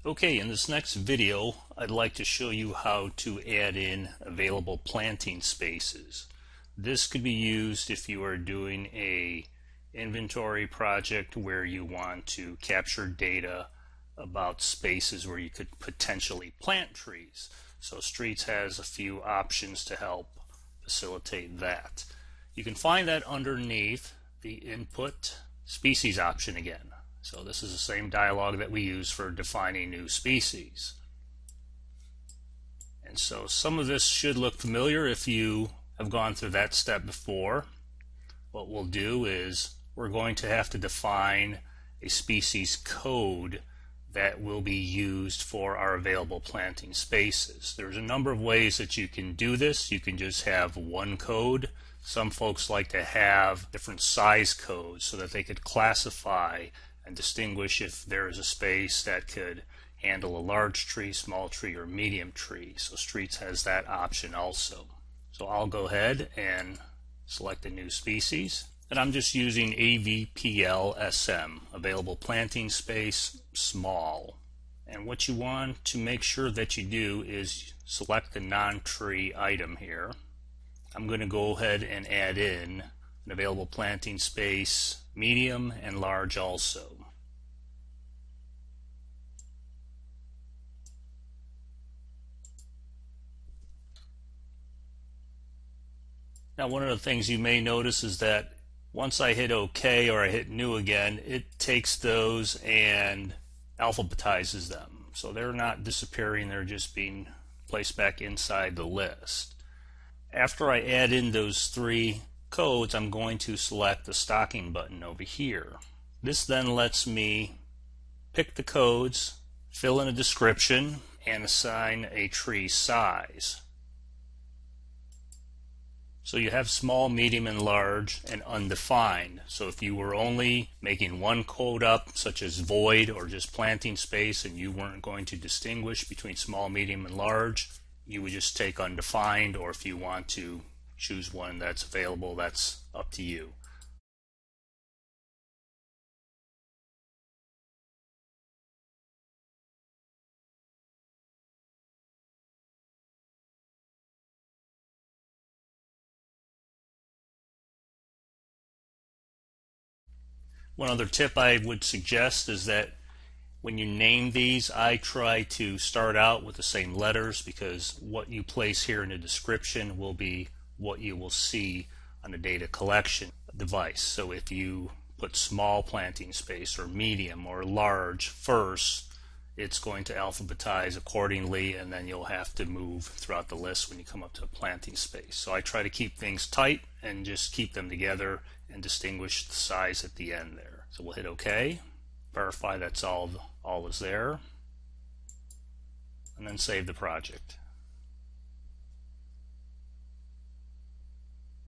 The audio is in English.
Okay, in this next video, I'd like to show you how to add in available planting spaces. This could be used if you are doing a inventory project where you want to capture data about spaces where you could potentially plant trees. So Streets has a few options to help facilitate that. You can find that underneath the input species option again. So this is the same dialog that we use for defining new species. And so some of this should look familiar if you have gone through that step before. What we'll do is we're going to have to define a species code that will be used for our available planting spaces. There's a number of ways that you can do this. You can just have one code. Some folks like to have different size codes so that they could classify and distinguish if there is a space that could handle a large tree, small tree, or medium tree. So Streets has that option also. So I'll go ahead and select a new species. And I'm just using AVPL-SM, Available Planting Space, Small. And what you want to make sure that you do is select the non-tree item here. I'm going to go ahead and add in an available planting space, medium and large also. Now one of the things you may notice is that once I hit OK or I hit new again, it takes those and alphabetizes them. So they're not disappearing, they're just being placed back inside the list. After I add in those three codes, I'm going to select the stocking button over here. This then lets me pick the codes, fill in a description, and assign a tree size. So you have small, medium, and large, and undefined. So if you were only making one code up, such as void or just planting space, and you weren't going to distinguish between small, medium, and large, you would just take undefined, or if you want to choose one that's available, that's up to you. One other tip I would suggest is that when you name these, I try to start out with the same letters, because what you place here in the description will be what you will see on the data collection device. So if you put small planting space or medium or large first, it's going to alphabetize accordingly, and then you'll have to move throughout the list when you come up to a planting space. So I try to keep things tight and just keep them together and distinguish the size at the end there. So we'll hit OK, verify that's all is there, and then save the project.